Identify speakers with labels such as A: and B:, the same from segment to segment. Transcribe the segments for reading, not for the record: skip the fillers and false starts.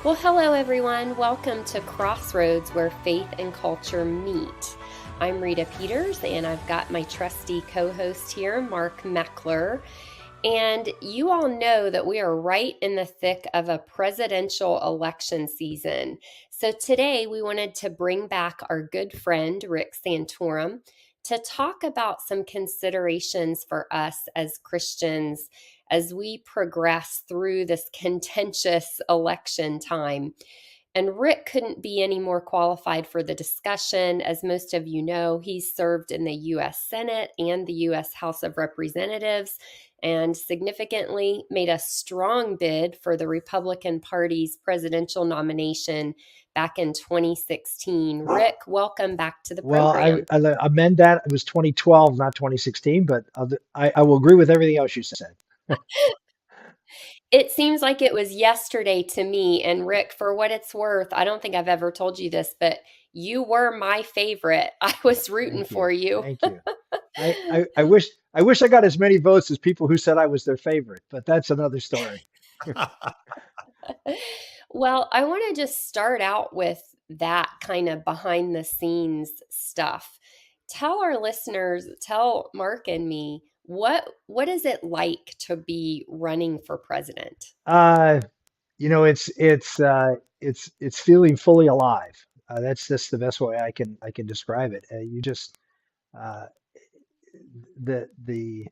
A: Well, hello everyone. Welcome to Crossroads, where faith and culture meet. I'm Rita Peters, and I've got my trusty co-host here, Mark Meckler. And you all know that we are right in the thick of a presidential election season. So today we wanted to bring back our good friend, Rick Santorum, to talk about some considerations for us as Christians as we progress through this contentious election time. And Rick couldn't be any more qualified for the discussion. As most of you know, he's served in the U.S. Senate and the U.S. House of Representatives, and significantly made a strong bid for the Republican Party's presidential nomination back in 2016. Rick, welcome back to the
B: Well,
A: program.
B: I amend that. It was 2012, not 2016, but I will agree with everything else you said.
A: It seems like it was yesterday to me. And Rick, for what it's worth, I don't think I've ever told you this, but you were my favorite. I was rooting
B: Thank you.
A: for you.
B: Thank you. I wish I got as many votes as people who said I was their favorite, but that's another story.
A: Well, I want to just start out with that kind of behind the scenes stuff. Tell our listeners, tell Mark and me, what is it like to be running for president?
B: Uh, it's feeling fully alive. That's just the best way I can describe it. You just uh, the the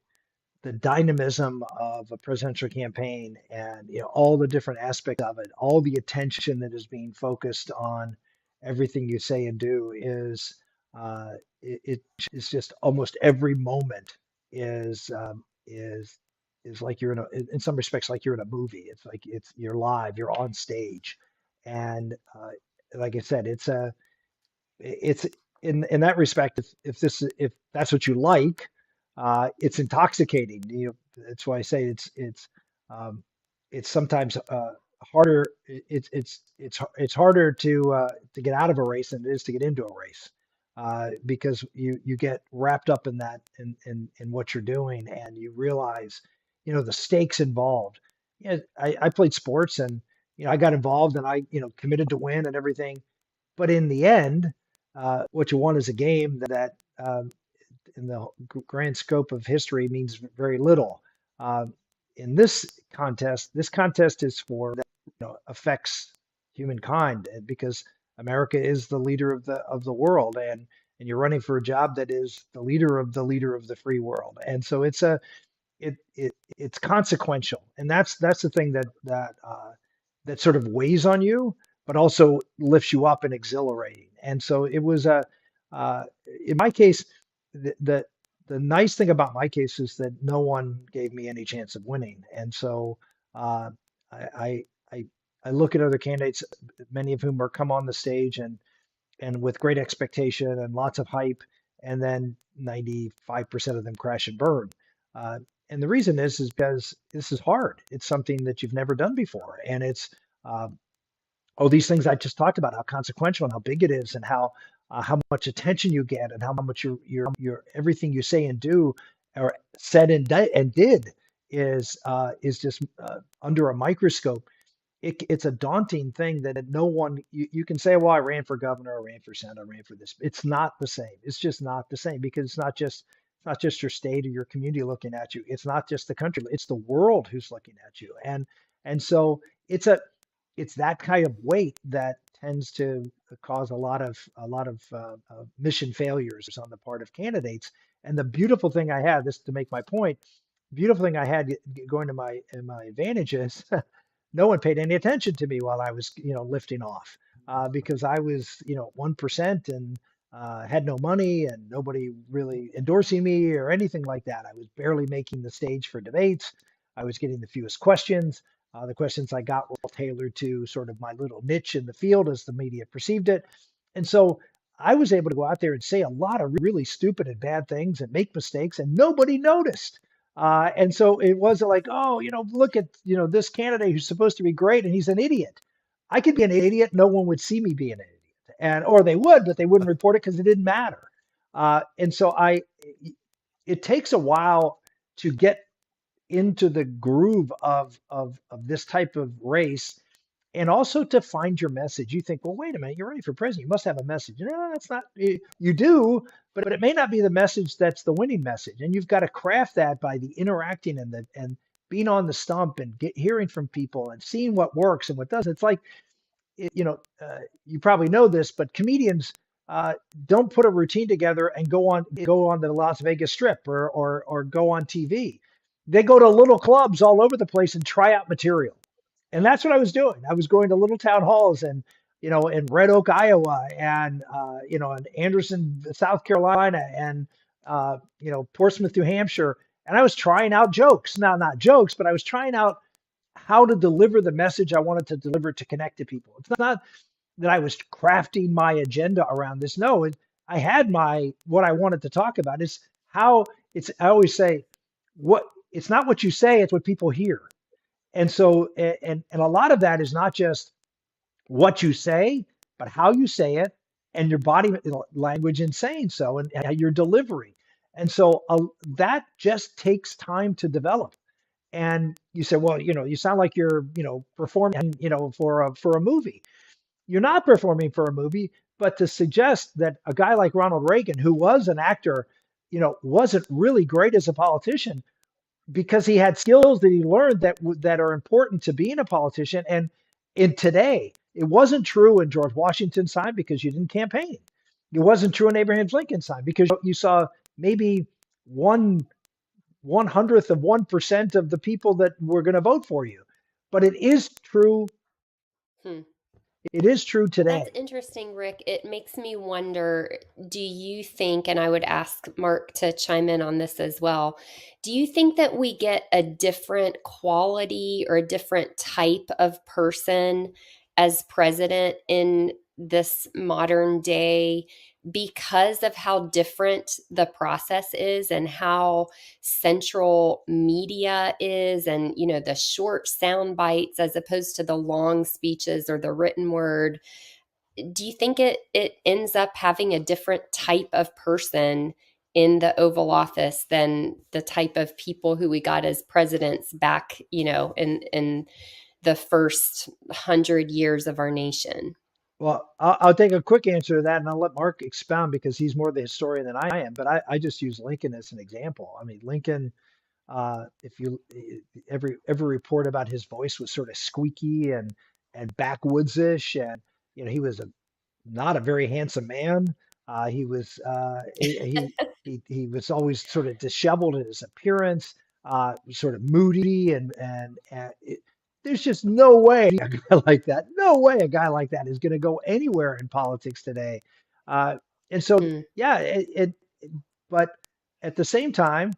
B: the dynamism of a presidential campaign, and all the different aspects of it, all the attention that is being focused on everything you say and do is it is just almost every moment is is like you're in some respects like you're in a movie. It's like you're live, you're on stage, and like I said, it's in that respect, if that's what you like, it's intoxicating. That's why I say um, it's sometimes harder. It's harder to get out of a race than it is to get into a race, because you get wrapped up in that in what you're doing, and you realize the stakes involved. I played sports, and I got involved, and I committed to win and everything, but in the end, what you want is a game that, in the grand scope of history, means very little. Uh, in this contest is for that affects humankind, because America is the leader of the world, and you're running for a job that is the leader of the free world, and so it's consequential, and that's the thing that sort of weighs on you, but also lifts you up and exhilarating. And so it was in my case, the, the the nice thing about my case is that no one gave me any chance of winning, and so uh, I, I I I look at other candidates, many of whom are come on the stage and with great expectation and lots of hype, and then 95% of them crash and burn. Uh, and the reason is because this is hard. It's something that you've never done before, and it's uh, oh, these things I just talked about, how consequential and how big it is, and how much attention you get, and how much your everything you say and do, or said and did, is just under a microscope. It's a daunting thing that no one you can say, well, I ran for governor, I ran for senator, I ran for this. It's not the same. It's just not the same, because it's not just your state or your community looking at you. It's not just the country. It's the world who's looking at you. And so it's that kind of weight that tends to cause a lot of mission failures on the part of candidates. And the beautiful thing I had, this to make my point, beautiful thing I had going to my advantage is no one paid any attention to me while I was, lifting off, because I was, 1%, and had no money, and nobody really endorsing me or anything like that. I was barely making the stage for debates. I was getting the fewest questions. The questions I got were all tailored to sort of my little niche in the field as the media perceived it. And so I was able to go out there and say a lot of really stupid and bad things and make mistakes, and nobody noticed. And so it wasn't like, oh, look at, this candidate who's supposed to be great and he's an idiot. I could be an idiot. No one would see me being an idiot. Or they would, but they wouldn't report it because it didn't matter. And so it takes a while to get into the groove of this type of race, and also to find your message. You think, well, wait a minute, you're running for president. You must have a message. No, that's not. You do, but it may not be the message that's the winning message. And you've got to craft that by the interacting and being on the stump and hearing from people and seeing what works and what doesn't. It's like, you probably know this, but comedians uh, don't put a routine together and go on the Las Vegas Strip or go on TV. They go to little clubs all over the place and try out material. And that's what I was doing. I was going to little town halls and in Red Oak, Iowa, and in Anderson, South Carolina, and Portsmouth, New Hampshire, and I was trying out jokes. Now, not jokes, but I was trying out how to deliver the message I wanted to deliver to connect to people. It's not that I was crafting my agenda around this. No, I had my what I wanted to talk about. Is how it's. I always say, what it's not what you say; it's what people hear. And so, and a lot of that is not just what you say, but how you say it and your body language in saying so, and your delivery. And so that just takes time to develop. And you say, well, you sound like you're, performing, for a movie. You're not performing for a movie, but to suggest that a guy like Ronald Reagan, who was an actor, wasn't really great as a politician because he had skills that he learned that are important to being a politician. And in today, it wasn't true in George Washington's time because you didn't campaign. It wasn't true in Abraham Lincoln's time because you saw maybe 1/100th of 1% of the people that were going to vote for you. But it is true.
A: Hmm.
B: It is true
A: That's
B: today.
A: interesting, Rick. It makes me wonder, do you think, and I would ask Mark to chime in on this as well, do you think that we get a different quality or a different type of person as president in this modern day because of how different the process is and how central media is and, the short sound bites as opposed to the long speeches or the written word? Do you think it ends up having a different type of person in the Oval Office than the type of people who we got as presidents back, in the first 100 years of our nation?
B: Well, I'll take a quick answer to that, and I'll let Mark expound because he's more the historian than I am. But I just use Lincoln as an example. I mean, Lincoln, if you every report about his voice was sort of squeaky and backwoodsish, and he was not a very handsome man. He was he was always sort of disheveled in his appearance, sort of moody, and there's just no way a guy like that, no way a guy like that is going to go anywhere in politics today. Uh, and so,
A: Mm,
B: yeah, but at the same time,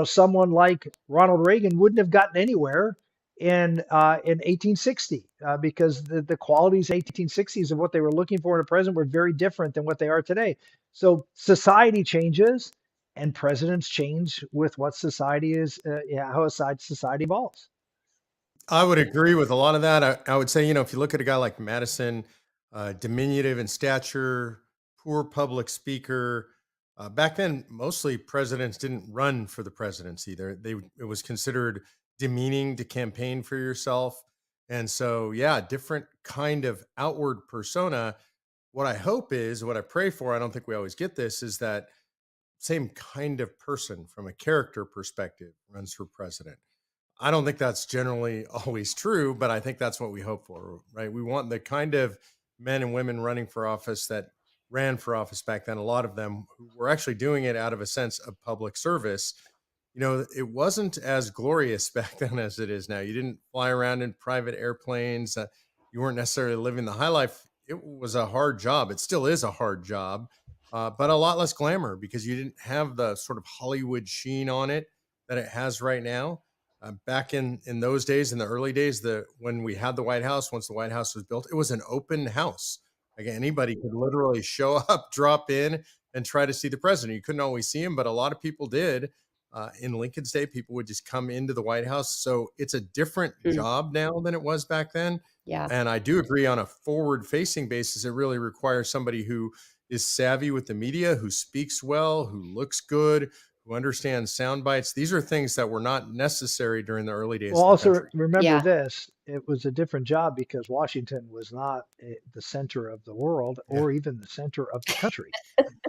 B: someone like Ronald Reagan wouldn't have gotten anywhere in 1860 because the qualities 1860s of what they were looking for in a president were very different than what they are today. So society changes and presidents change with what society is, yeah, how a society evolves.
C: I would agree with a lot of that. I would say, if you look at a guy like Madison, diminutive in stature, poor public speaker. Back then, mostly presidents didn't run for the presidency. It was considered demeaning to campaign for yourself, and so yeah, different kind of outward persona. What I hope is, what I pray for. I don't think we always get this. Is that same kind of person from a character perspective runs for president. I don't think that's generally always true, but I think that's what we hope for, right? We want the kind of men and women running for office that ran for office back then, a lot of them who were actually doing it out of a sense of public service. It wasn't as glorious back then as it is now. You didn't fly around in private airplanes. You weren't necessarily living the high life. It was a hard job. It still is a hard job, but a lot less glamour because you didn't have the sort of Hollywood sheen on it that it has right now. Back in those days, in the early days, when we had the White House, once the White House was built, it was an open house. Again, anybody could literally show up, drop in, and try to see the president. You couldn't always see him, but a lot of people did. In Lincoln's day, people would just come into the White House. So it's a different
A: mm,
C: job now than it was back then.
A: yeah.
C: And I do agree on a forward facing basis, it really requires somebody who is savvy with the media, who speaks well, who looks good, who understands sound bites. These are things that were not necessary during the early days
B: Well,
C: of the
B: also
C: country.
B: remember
A: Yeah.
B: this, it was a different job because Washington was not the center of the world
C: Yeah,
B: or even the center of the country.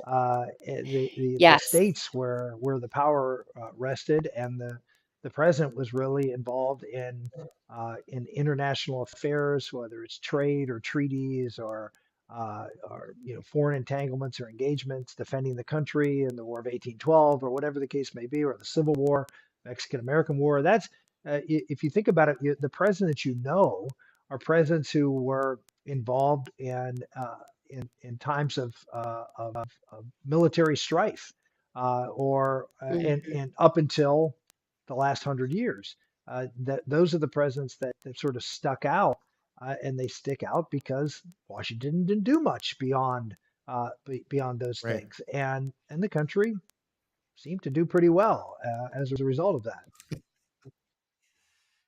B: The
A: Yes.
B: states where the power rested, and the president was really involved in international affairs, whether it's trade or treaties or foreign entanglements or engagements, defending the country in the War of 1812 or whatever the case may be, or the Civil War, Mexican American War. That's if you think about it, the presidents are presidents who were involved in times of military strife,
A: Mhm.
B: and up until the last 100 years. That those are the presidents that sort of stuck out, and they stick out because Washington didn't do much beyond those
C: right.
B: things, and the country seemed to do pretty well as a result of that.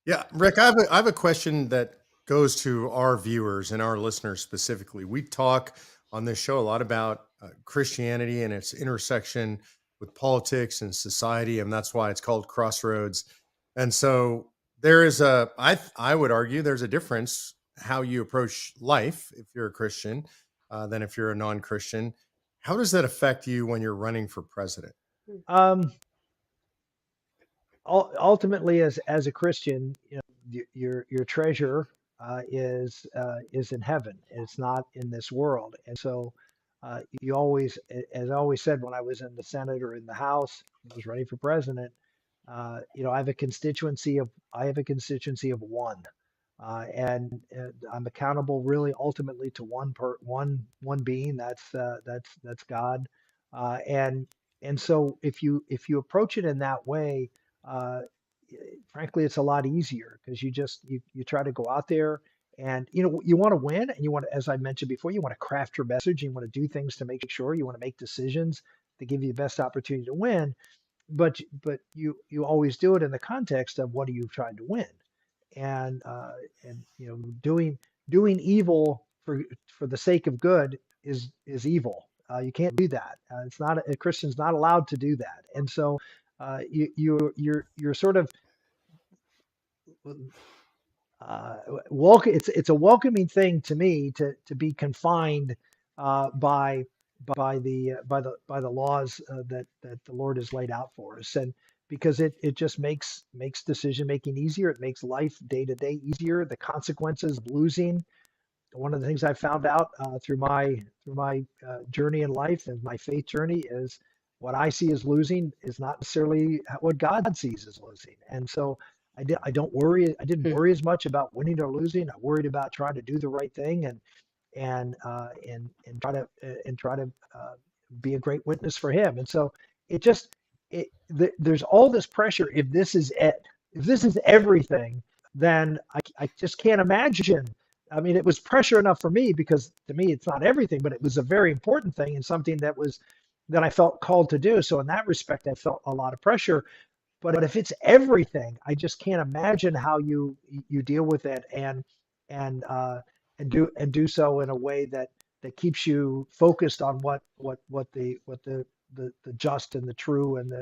C: Yeah, Rick, I have a question that goes to our viewers and our listeners specifically. We talk on this show a lot about Christianity and its intersection with politics and society, and that's why it's called Crossroads. And so there is I would argue there's a difference how you approach life if you're a Christian than if you're a non-Christian. How does that affect you when you're running for president?
B: Um, Ultimately, as a Christian, your treasure is in heaven. It's not in this world. And so you always, as I always said when I was in the Senate or in the House, when I was running for president, I have a constituency of one, and I'm accountable really ultimately to one being. That's God, and so if you approach it in that way, uh, frankly, it's a lot easier because you try to go out there and you want to win, and you want to, as I mentioned before, you want to craft your message, you want to do things to make sure, you want to make decisions to give you the best opportunity to win, but you always do it in the context of what are you trying to win, and doing evil for the sake of good is evil. You can't do that. It's not a Christian's not allowed to do that, and so you're sort of uh, it's a welcoming thing to me to be confined by by the laws that the Lord has laid out for us, and because it just makes decision making easier. It makes life day to day easier. The consequences of losing, one of the things I found out through my journey in life and my faith journey is what I see as losing is not necessarily what God sees as losing. And so I don't worry. I didn't
A: Mm.
B: worry as much about winning or losing. I worried about trying to do the right thing and try to be a great witness for Him. And so it just there's all this pressure. If this is it, if this is everything, then I just can't imagine. I mean, it was pressure enough for me because to me it's not everything, but it was a very important thing and something that I felt called to do. So in that respect, I felt a lot of pressure. But if it's everything, I just can't imagine how you deal with it and uh, and do so in a way that keeps you focused on what the just and the true and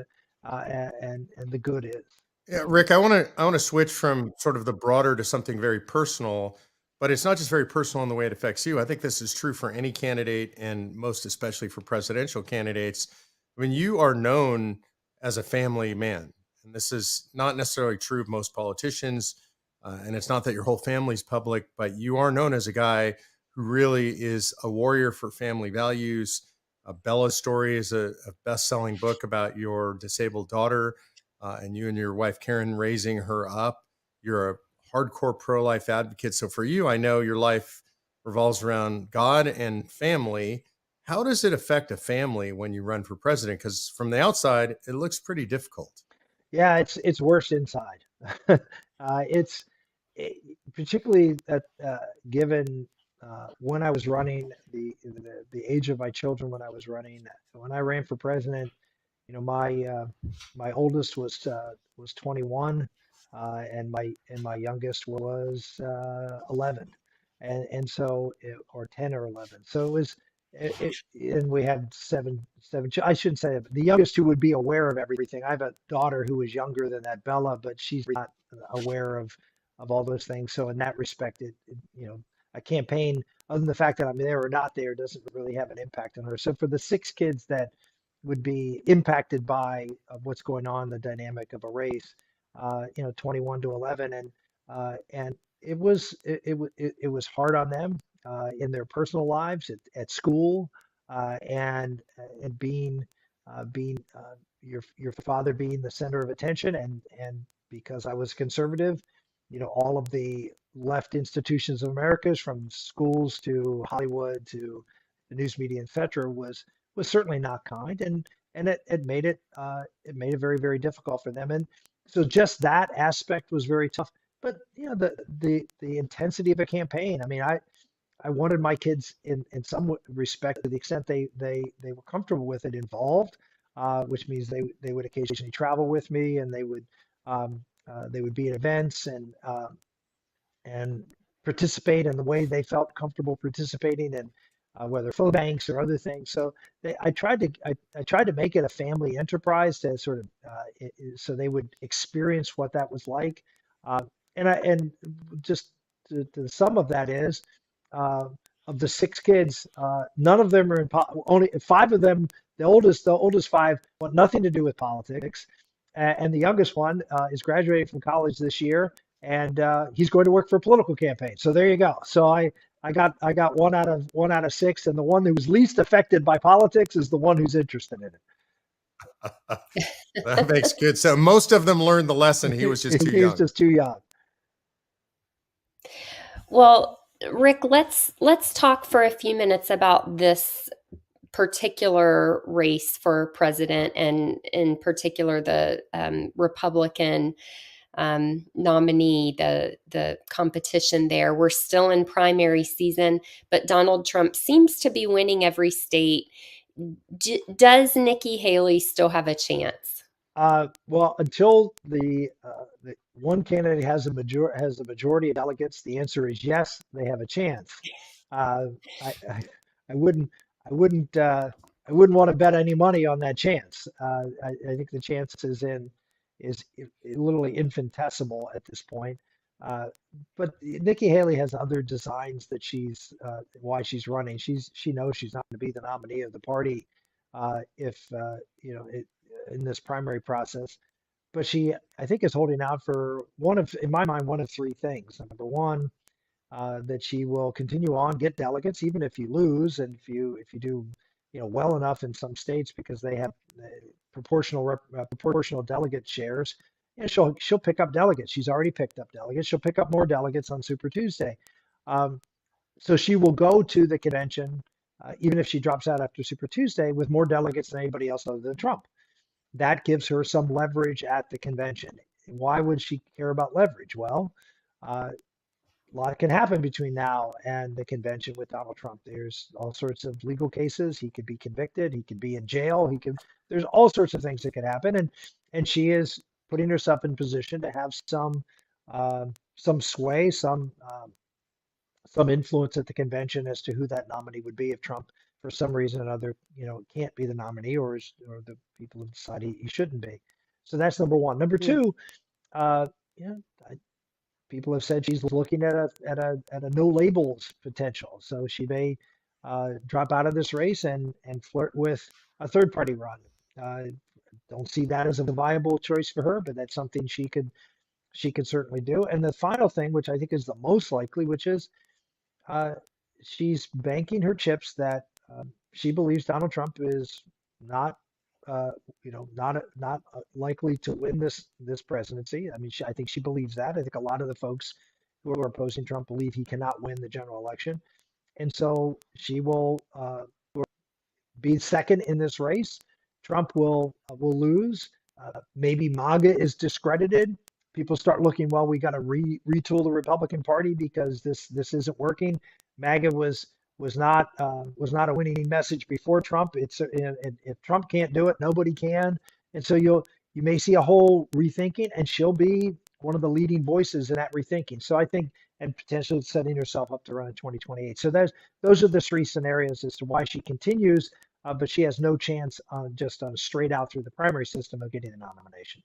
B: and the good is.
C: Yeah, Rick, I want to switch from sort of the broader to something very personal, but it's not just very personal in the way it affects you. I think this is true for any candidate and most especially for presidential candidates. When you are known as a family man, and this is not necessarily true of most politicians, and it's not that your whole family's public, but you are known as a guy who really is a warrior for family values. Bella's story is a best-selling book about your disabled daughter and you and your wife Karen raising her up. You're a hardcore pro-life advocate. So for you, I know your life revolves around God and family. How does it affect a family when you run for president? Because from the outside, it looks pretty difficult.
B: Yeah, it's worse inside. It's it, particularly that given when I was running the age of my children when I was running when I ran for president. My oldest was 21, and my youngest was 11, and so or 10 or 11. So and we had seven. I shouldn't say it, but the youngest who would be aware of everything. I have a daughter who is younger than that, Bella, but she's not aware of all those things. So in that respect, a campaign, other than the fact that I'm there or not there, doesn't really have an impact on her. So for the six kids that would be impacted by what's going on, the dynamic of a race, 21 to 11, and it was hard on them in their personal lives, at school, and being your father being the center of attention, and because I was conservative, all of the left institutions of America, from schools to Hollywood to the news media, etc., was certainly not kind, and it made it very, very difficult for them. And so just that aspect was very tough. But the intensity of a campaign. I mean, I wanted my kids, in some respect, to the extent they were comfortable with it, involved, which means they would occasionally travel with me, and they would be at events, and participate in the way they felt comfortable participating, and whether food banks or other things. So I tried to make it a family enterprise, to sort of so they would experience what that was like. Uh, and just the sum of that is, uh, of the six kids, none of them are only five of them. The oldest five want nothing to do with politics, and the youngest one is graduating from college this year, and he's going to work for a political campaign. So there you go. So I got one out of six, and the one who was least affected by politics is the one who's interested in it.
C: That makes good. So most of them learned the lesson. He was just too
B: He was
C: young.
B: just too young.
A: Well, Rick, let's talk for a few minutes about this particular race for president, and in particular the Republican nominee, the competition there. We're still in primary season, but Donald Trump seems to be winning every state. Does Nikki Haley still have a chance?
B: Well, until the one candidate has the majority of delegates, the answer is yes, they have a chance. Uh, I wouldn't I wouldn't I wouldn't want to bet any money on that chance. I think the chance is literally infinitesimal at this point. Uh, but Nikki Haley has other designs that why she's running. She knows she's not going to be the nominee of the party, if in this primary process. But she, I think, is holding out for in my mind, one of three things. Number one, that she will continue on, get delegates, even if you lose, and if you do, well enough in some states, because they have proportional delegate shares. And she'll pick up delegates. She's already picked up delegates. She'll pick up more delegates on Super Tuesday. Um, so she will go to the convention, even if she drops out after Super Tuesday, with more delegates than anybody else other than Trump. That gives her some leverage at the convention. Why would she care about leverage? Well, a lot can happen between now and the convention with Donald Trump. There's all sorts of legal cases. He could be convicted. He could be in jail. There's all sorts of things that could happen. And she is putting herself in position to have some sway, some influence at the convention as to who that nominee would be if Trump, for some reason or another, can't be the nominee, or the people have decided he shouldn't be. So that's number one. Number two, uh, yeah, people have said she's looking at a no labels potential. So she may drop out of this race and flirt with a third party run. Don't see that as a viable choice for her, but that's something she could certainly do. And the final thing, which I think is the most likely, which is uh, she's banking her chips that she believes Donald Trump is not, not likely to win this presidency. I mean, I think she believes that. I think a lot of the folks who are opposing Trump believe he cannot win the general election, and so she will be second in this race. Trump will lose. Maybe MAGA is discredited. People start looking, well, we got to retool the Republican Party because this isn't working. MAGA was not a winning message before Trump. If Trump can't do it, nobody can. And so you may see a whole rethinking, and she'll be one of the leading voices in that rethinking. So I think, and potentially setting herself up to run in 2028. So those are the three scenarios as to why she continues, but she has no chance just on straight out through the primary system of getting the nomination.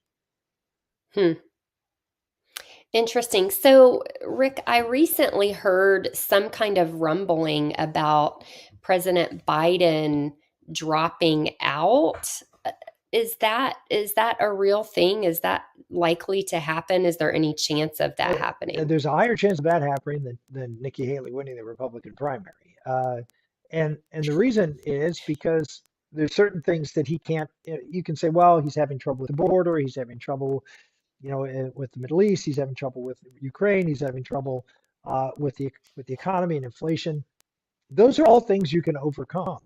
A: Hmm. Interesting. So, Rick, I recently heard some kind of rumbling about President Biden dropping out. Is that a real thing? Is that likely to happen? Is there any chance of that happening?
B: There's a higher chance of that happening than Nikki Haley winning the Republican primary. And the reason is because there's certain things that he can't. You can say, well, he's having trouble with the border, he's having trouble, with the Middle East, he's having trouble with Ukraine, he's having trouble with the economy and inflation. Those are all things you can overcome.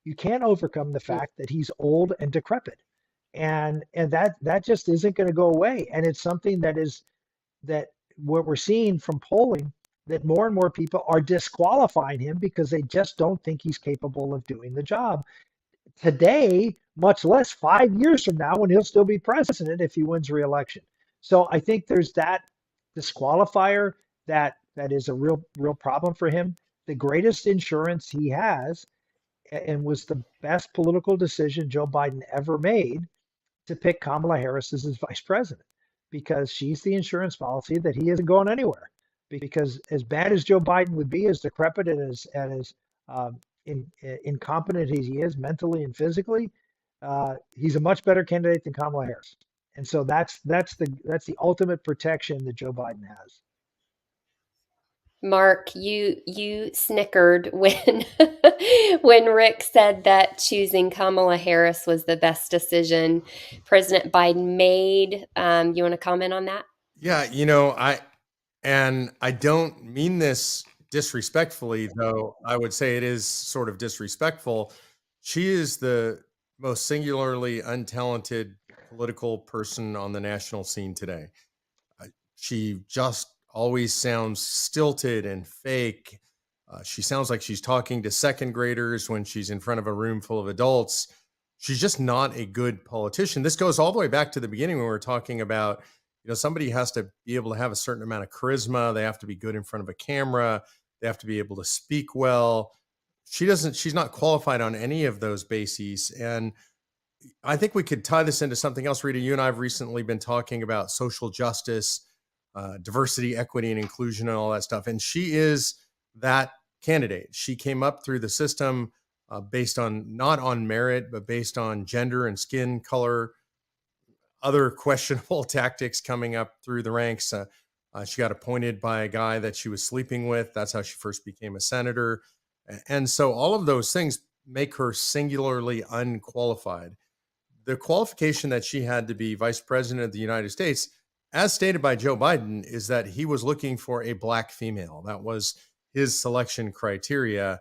B: You can't overcome the fact that he's old and decrepit, and that just isn't going to go away. And it's something that what we're seeing from polling, that more and more people are disqualifying him because they just don't think he's capable of doing the job today, much less 5 years from now when he'll still be president if he wins re-election. So I think there's that disqualifier that is a real problem for him. The greatest insurance he has, and was the best political decision Joe Biden ever made, to pick Kamala Harris as his vice president, because she's the insurance policy that he isn't going anywhere. Because as bad as Joe Biden would be, as decrepit and as incompetent as he is mentally and physically, he's a much better candidate than Kamala Harris. And so that's the ultimate protection that Joe Biden has.
A: Mark, you snickered when when Rick said that choosing Kamala Harris was the best decision President Biden made. You want to comment on that?
C: Yeah, I don't mean this disrespectfully, though I would say it is sort of disrespectful. She is the most singularly untalented political person on the national scene today. She just always sounds stilted and fake. She sounds like she's talking to second graders when she's in front of a room full of adults. She's just not a good politician. This goes all the way back to the beginning when we were talking about, somebody has to be able to have a certain amount of charisma. They have to be good in front of a camera. They have to be able to speak well. She's not qualified on any of those bases. And I think we could tie this into something else. Rita, you and I have recently been talking about social justice, diversity, equity, and inclusion, and all that stuff. And she is that candidate. She came up through the system based on, not on merit, but based on gender and skin color, other questionable tactics coming up through the ranks. She got appointed by a guy that she was sleeping with. That's how she first became a senator. And so all of those things make her singularly unqualified. The qualification that she had to be vice president of the United States, as stated by Joe Biden, is that he was looking for a Black female. That was his selection criteria.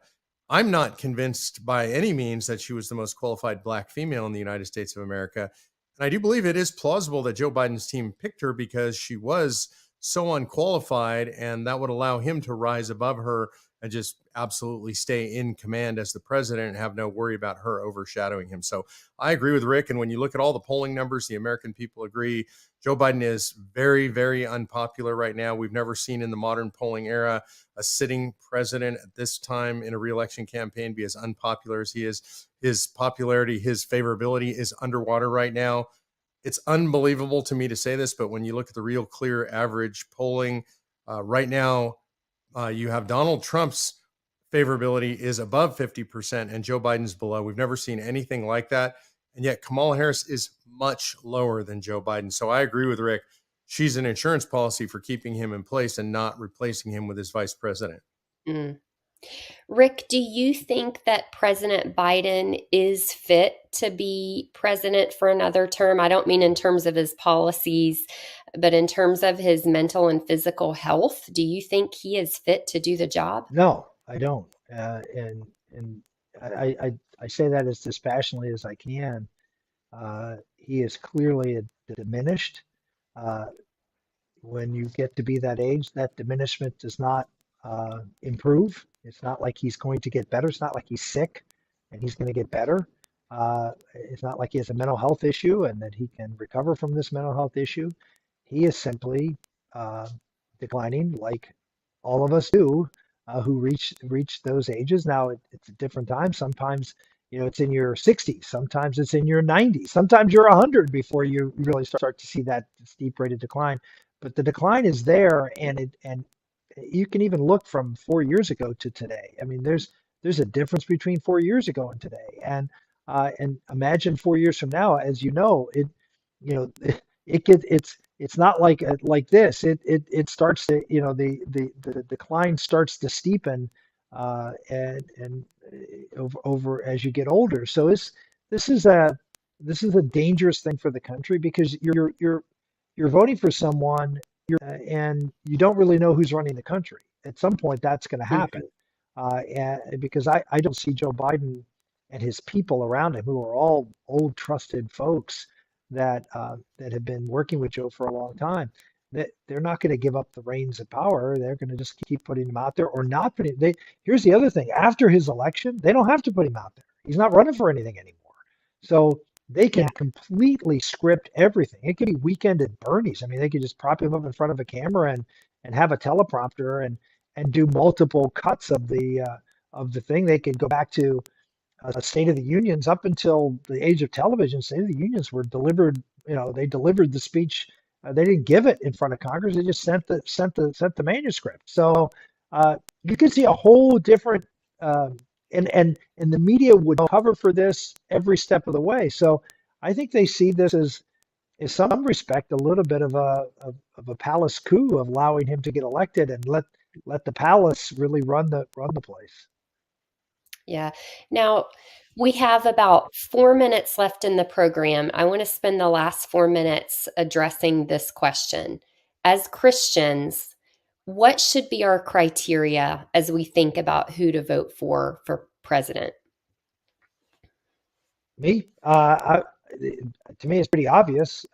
C: I'm not convinced by any means that she was the most qualified Black female in the United States of America. And I do believe it is plausible that Joe Biden's team picked her because she was so unqualified, and that would allow him to rise above her and just absolutely stay in command as the president and have no worry about her overshadowing him. So I agree with Rick. And when you look at all the polling numbers, the American people agree. Joe Biden is very, very unpopular right now. We've never seen in the modern polling era a sitting president at this time in a reelection campaign be as unpopular as he is. His popularity, his favorability is underwater right now. It's unbelievable to me to say this, but when you look at the real clear average polling right now, you have Donald Trump's favorability is above 50% and Joe Biden's below. We've never seen anything like that. And yet Kamala Harris is much lower than Joe Biden. So I agree with Rick. She's an insurance policy for keeping him in place and not replacing him with his vice president.
A: Mm. Rick, do you think that President Biden is fit to be president for another term? I don't mean in terms of his policies, but in terms of his mental and physical health. Do you think he is fit to do the job?
B: No, I don't. And I say that as dispassionately as I can. He is clearly diminished. When you get to be that age, that diminishment does not improve. It's not like he's going to get better. It's not like he's sick and he's going to get better. It's not like he has a mental health issue and that he can recover from this mental health issue. he is simply uh, declining, like all of us do, who reach those ages. Now it's a different time. Sometimes it's in your 60s. Sometimes it's in your 90s. Sometimes you're 100 before you really start to see that steep rate of decline. But the decline is there, and you can even look from 4 years ago to today. I mean, there's a difference between 4 years ago and today, and imagine 4 years from now. As you know, you know it's not like this. It starts to the decline starts to steepen, and over as you get older. So this is a this is a dangerous thing for the country, because you're voting for someone, and you don't really know who's running the country. At some point, that's going to happen,
A: Mhm.
B: and because I don't see Joe Biden and his people around him, who are all old, trusted folks that have been working with Joe for a long time, that they're not going to give up the reins of power. They're going to just keep putting him out there, or not putting. Here's the other thing: after his election, they don't have to put him out there. He's not running for anything anymore. So they
A: Yeah.
B: can completely script everything. It could be Weekend at Bernie's. I mean, they could just prop him up in front of a camera and have a teleprompter and do multiple cuts of the thing. They could go back to State of the Unions. Up until the age of television, State of the Unions were delivered. They delivered the speech. They didn't give it in front of Congress. They just sent the manuscript. So you can see a whole different. Uh, and the media would cover for this every step of the way. So I think they see this as, in some respect, a little bit of a palace coup, of allowing him to get elected and let the palace really run the place.
A: Yeah. Now, we have about 4 minutes left in the program. I want to spend the last 4 minutes addressing this question. As Christians, what should be our criteria as we think about who to vote for president?
B: Me, to me, it's pretty obvious.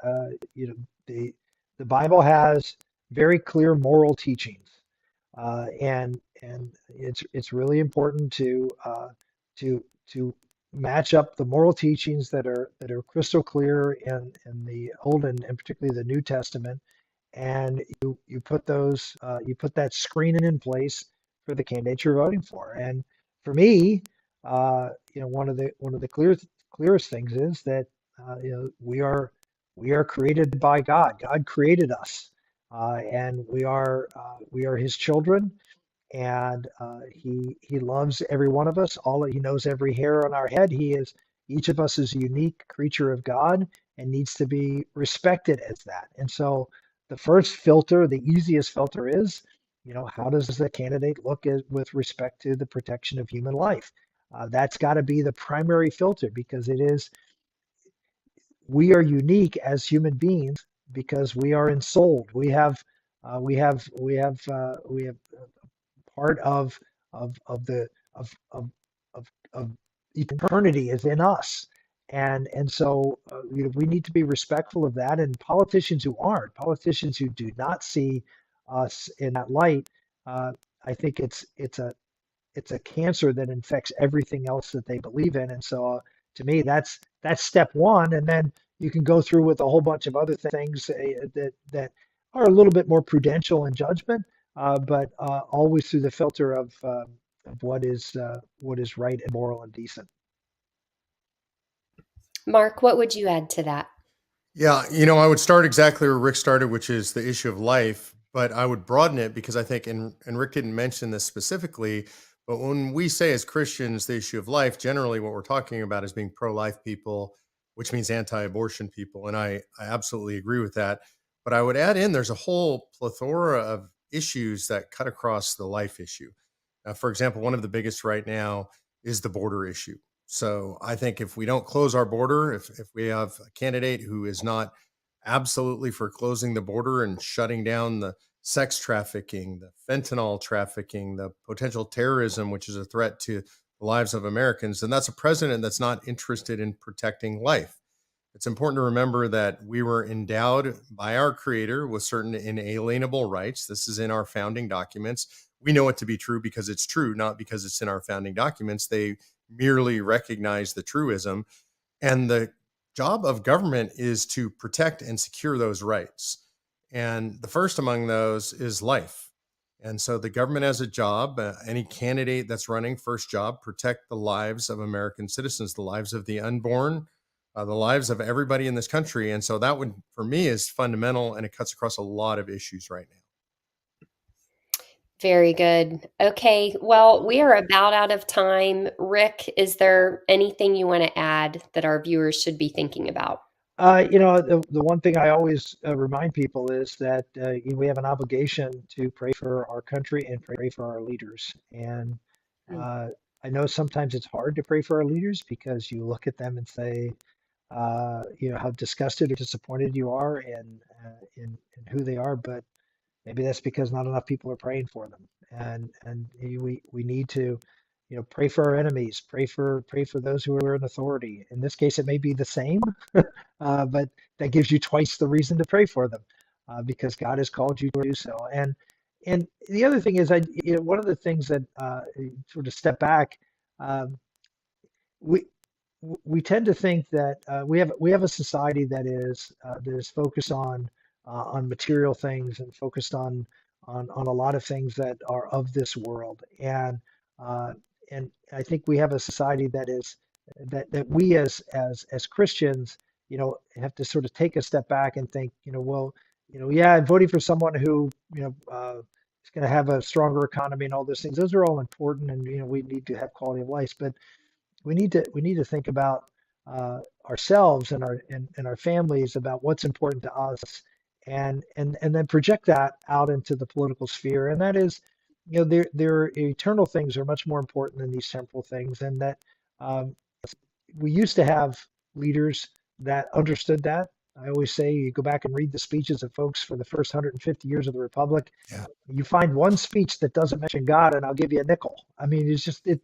B: The the Bible has very clear moral teachings, and it's really important to to match up the moral teachings that are crystal clear in the Old and particularly the New Testament, and you put you put that screening in place for the candidate you're voting for. And for me, one of the clearest things is that we are created by God. God created us, and we are His children, and He loves every one of us. He knows every hair on our head. Each of us is a unique creature of God and needs to be respected as that. And so the first filter, the easiest filter is, how does the candidate look with respect to the protection of human life? That's got to be the primary filter, because we are unique as human beings because we are ensouled. We have part of eternity is in us, and so we need to be respectful of that. And politicians who do not see us in that light, I think it's a cancer that infects everything else that they believe in. And so to me, that's step one. And then you can go through with a whole bunch of other things that are a little bit more prudential in judgment, but always through the filter of what is right and moral and decent.
A: Mark, what would you add to that?
C: Yeah, I would start exactly where Rick started, which is the issue of life, but I would broaden it because I think, and Rick didn't mention this specifically, but when we say as Christians the issue of life, generally what we're talking about is being pro-life people, which means anti-abortion people, and I absolutely agree with that. But I would add in there's a whole plethora of issues that cut across the life issue. For example, one of the biggest right now is the border issue. So I think if we don't close our border, if we have a candidate who is not absolutely for closing the border and shutting down the sex trafficking, the fentanyl trafficking, the potential terrorism, which is a threat to the lives of Americans, then that's a president that's not interested in protecting life. It's important to remember that we were endowed by our creator with certain inalienable rights. This is in our founding documents. We know it to be true because it's true, not because it's in our founding documents. They merely recognize the truism. And the job of government is to protect and secure those rights. And the first among those is life. And so the government has a job, any candidate that's running, first job, protect the lives of American citizens, the lives of the unborn, the lives of everybody in this country. And so that one, for me, is fundamental, and it cuts across a lot of issues right now.
A: Very good. Okay, well, we are about out of time. Rick, is there anything you want to add that our viewers should be thinking about?
B: The one thing I always remind people is that we have an obligation to pray for our country and pray for our leaders. And
A: Mm.
B: uh, I know sometimes it's hard to pray for our leaders because you look at them and say, how disgusted or disappointed you are in who they are. But maybe that's because not enough people are praying for them. And we need to, pray for our enemies, pray for those who are in authority. In this case, it may be the same, but that gives you twice the reason to pray for them, because God has called you to do so. And the other thing is, one of the things that sort of step back, um, we we tend to think that we have a society that is focused on material things and focused on a lot of things that are of this world. Uh, and I think we have a society that we as Christians, have to sort of take a step back and think, well, yeah, I'm voting for someone who, is going to have a stronger economy and all those things. Those are all important, and we need to have quality of life, but we need to think about ourselves and our families, about what's important to us, and then project that out into the political sphere. And that is, their eternal things are much more important than these temporal things. And that um, we used to have leaders that understood that. I always say, you go back and read the speeches of folks for the first 150 years of the Republic.
C: Yeah.
B: You find one speech that doesn't mention God, and I'll give you a nickel. I mean, it's just it.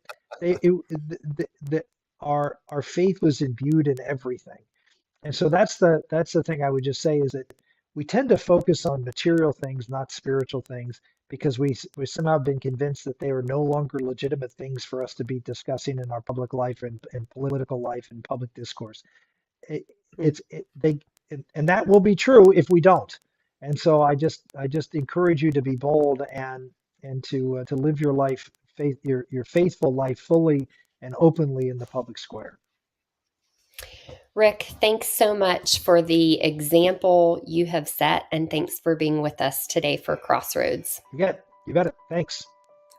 B: Our faith was imbued in everything, and so that's the thing I would just say, is that we tend to focus on material things, not spiritual things, because we somehow been convinced that they are no longer legitimate things for us to be discussing in our public life and political life and public discourse. It,
A: Mm.
B: and that will be true if we don't. And so I just encourage you to be bold and to live your life, your faithful life fully and openly in the public square.
A: Rick, thanks so much for the example you have set, and thanks for being with us today for Crossroads.
B: You got it. Thanks.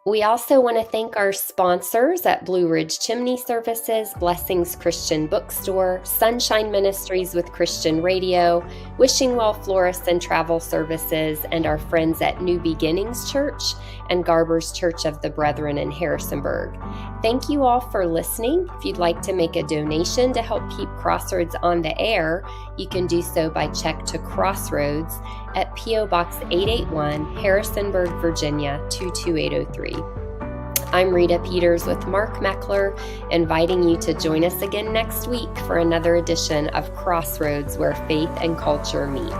A: We also want to thank our sponsors at Blue Ridge Chimney Services, Blessings Christian Bookstore, Sunshine Ministries with Christian Radio, Wishing Well Florists and Travel Services, and our friends at New Beginnings Church and Garber's Church of the Brethren in Harrisonburg. Thank you all for listening. If you'd like to make a donation to help keep Crossroads on the air, you can do so by check to Crossroads at P.O. Box 881, Harrisonburg, Virginia 22803. I'm Rita Peters with Mark Meckler, inviting you to join us again next week for another edition of Crossroads, where faith and culture meet.